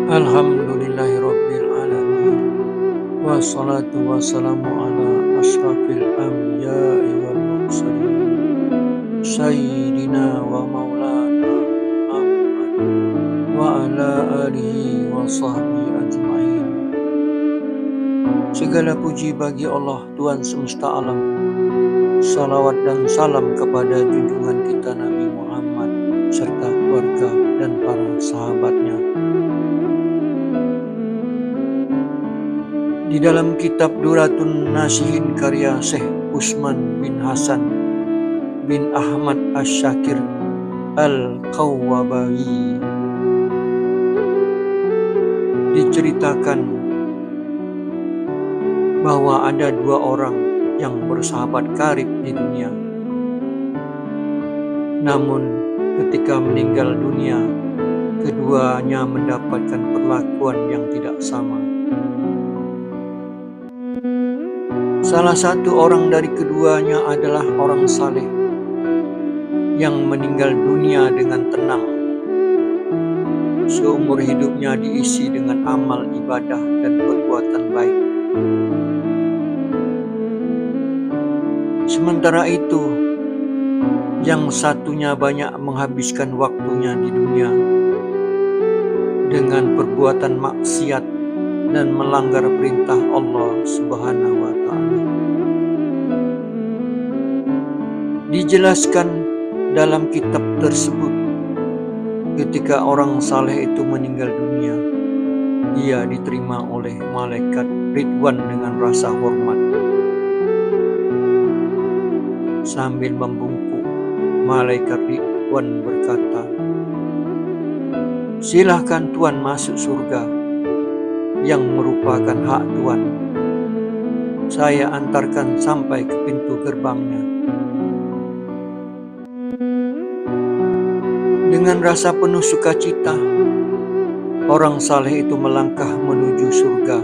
Alhamdulillahirabbil alamin. Wassalatu wassalamu ala asyrafil anbiya'i wal mursalin. Sayyidina wa maulana Muhammad wa ala alihi wa sahbihi ajma'in. Segala puji bagi Allah Tuhan semesta alam. Salawat dan salam kepada junjungan kita Nabi Muhammad serta keluarga dan para sahabatnya. Di dalam kitab Duratun Nasihin karya Syekh Usman bin Hasan bin Ahmad Asy-Syakir Al-Qawwabawi diceritakan bahwa ada dua orang yang bersahabat karib di dunia. Namun ketika meninggal dunia, keduanya mendapatkan perlakuan yang tidak sama. Salah satu orang dari keduanya adalah orang saleh yang meninggal dunia dengan tenang. Seumur hidupnya diisi dengan amal ibadah dan perbuatan baik. Sementara itu, yang satunya banyak menghabiskan waktunya di dunia dengan perbuatan maksiat dan melanggar perintah Allah Subhanahu wa Ta'ala. Dijelaskan dalam kitab tersebut, ketika orang saleh itu meninggal dunia, ia diterima oleh malaikat Ridwan dengan rasa hormat. Sambil membungkuk, malaikat Ridwan berkata, "Silahkan Tuan masuk surga yang merupakan hak Tuan. Saya antarkan sampai ke pintu gerbangnya." Dengan rasa penuh sukacita, orang saleh itu melangkah menuju surga.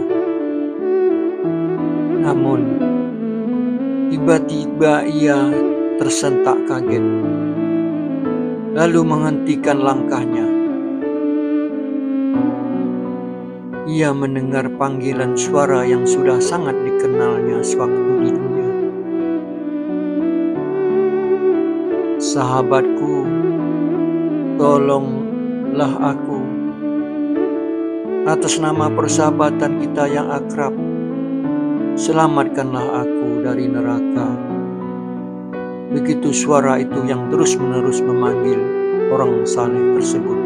Namun, tiba-tiba ia tersentak kaget, lalu menghentikan langkahnya. Ia mendengar panggilan suara yang sudah sangat dikenalnya sewaktu di dunia. "Sahabatku, tolonglah aku. Atas nama persahabatan kita yang akrab, selamatkanlah aku dari neraka." Begitu suara itu yang terus-menerus memanggil orang saleh tersebut.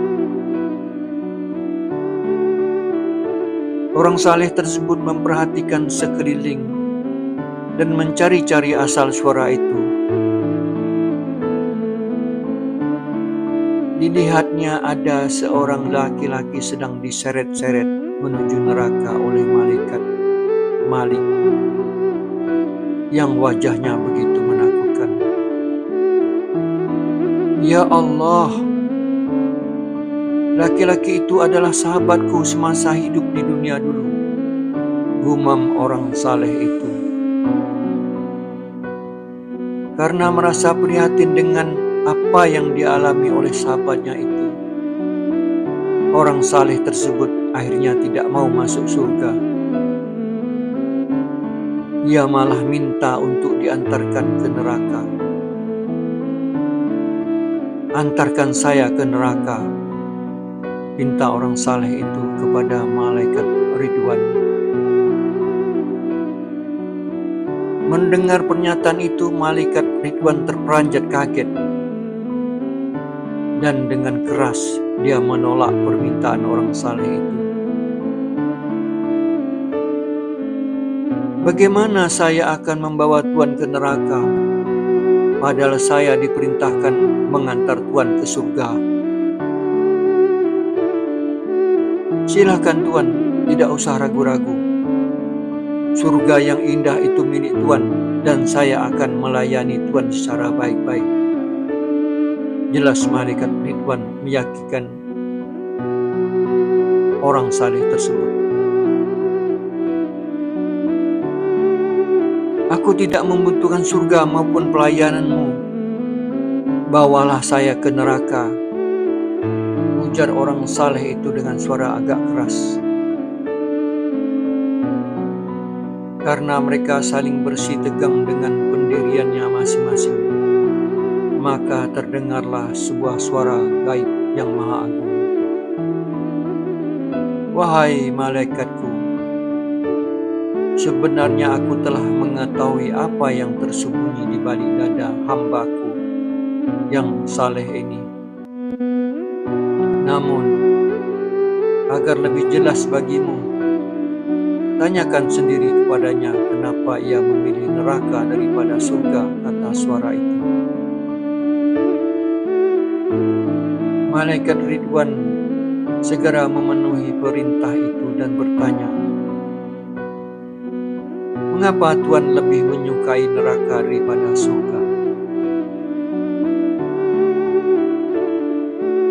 Orang saleh tersebut memperhatikan sekeliling dan mencari-cari asal suara itu. Dilihatnya ada seorang laki-laki sedang diseret-seret menuju neraka oleh malaikat Malik yang wajahnya begitu menakutkan. "Ya Allah, laki-laki itu adalah sahabatku semasa hidup di dunia dulu," gumam orang saleh itu. Karena merasa prihatin dengan apa yang dialami oleh sahabatnya itu, orang saleh tersebut akhirnya tidak mau masuk surga. Ia malah minta untuk diantarkan ke neraka. "Antarkan saya ke neraka," pinta orang saleh itu kepada malaikat Ridwan. Mendengar pernyataan itu, malaikat Ridwan terperanjat kaget, dan dengan keras dia menolak permintaan orang saleh itu. "Bagaimana saya akan membawa Tuan ke neraka, padahal saya diperintahkan mengantar Tuan ke surga?" "Silakan Tuan, tidak usah ragu-ragu. Surga yang indah itu milik Tuan dan saya akan melayani Tuan secara baik-baik," jelas malaikat Ridwan meyakinkan orang saleh tersebut. "Aku tidak membutuhkan surga maupun pelayananmu. Bawalah saya ke neraka. ujar orang saleh itu dengan suara agak keras. Karena mereka saling bersih tegang dengan pendiriannya masing-masing, maka terdengarlah sebuah suara gaib yang maha agung. Wahai malaikatku, sebenarnya aku telah mengetahui apa yang tersembunyi di balik dada hambaku yang saleh ini. Namun, agar lebih jelas bagimu, tanyakan sendiri kepadanya kenapa ia memilih neraka daripada surga, kata suara itu. Malaikat Ridwan segera memenuhi perintah itu dan bertanya, mengapa Tuhan lebih menyukai neraka daripada surga?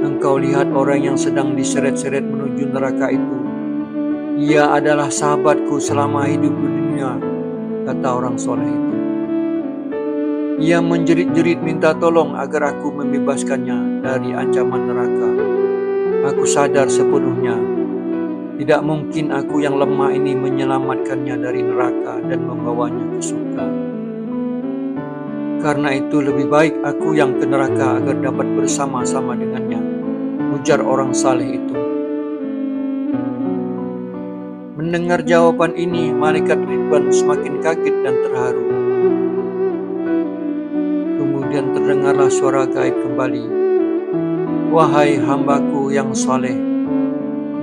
Engkau lihat orang yang sedang diseret-seret menuju neraka itu. Ia adalah sahabatku selama hidup di dunia, kata orang soleh itu. Ia menjerit-jerit minta tolong agar aku membebaskannya dari ancaman neraka. Aku sadar sepenuhnya, tidak mungkin aku yang lemah ini menyelamatkannya dari neraka dan membawanya ke surga. Karena itu lebih baik aku yang ke neraka agar dapat bersama-sama dengannya, ujar orang saleh itu. Mendengar jawaban ini, malaikat Ridwan semakin kaget dan terharu. Kemudian terdengarlah suara gaib kembali. Wahai hambaku yang saleh,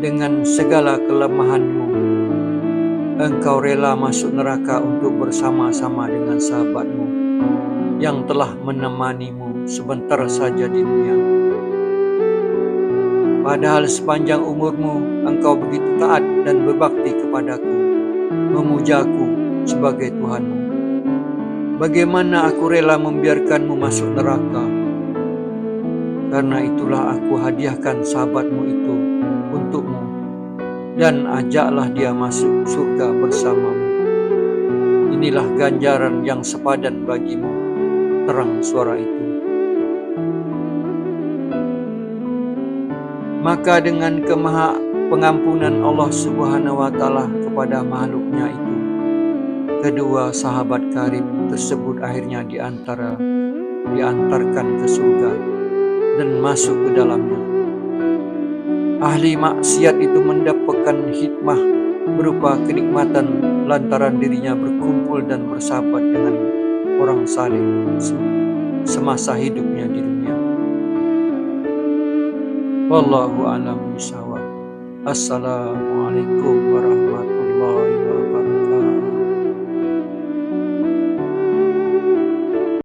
dengan segala kelemahanmu, engkau rela masuk neraka untuk bersama-sama dengan sahabatmu yang telah menemanimu sebentar saja di dunia. Padahal sepanjang umurmu engkau begitu taat dan berbakti kepadaku, memujaku sebagai Tuhanmu. Bagaimana aku rela membiarkanmu masuk neraka? Karena itulah aku hadiahkan sahabatmu itu untukmu, dan ajaklah dia masuk surga bersamamu. Inilah ganjaran yang sepadan bagimu, terang suara itu. Maka dengan kemaha pengampunan Allah Subhanahu wa Ta'ala kepada makhluknya itu, kedua sahabat karib tersebut akhirnya diantarkan ke surga dan masuk ke dalamnya. Ahli maksiat itu mendapatkan hikmah berupa kenikmatan lantaran dirinya berkumpul dan bersahabat dengan orang saleh semasa hidupnya di dunia. Wallahu a'lam bishawab. Assalamualaikum warahmatullahi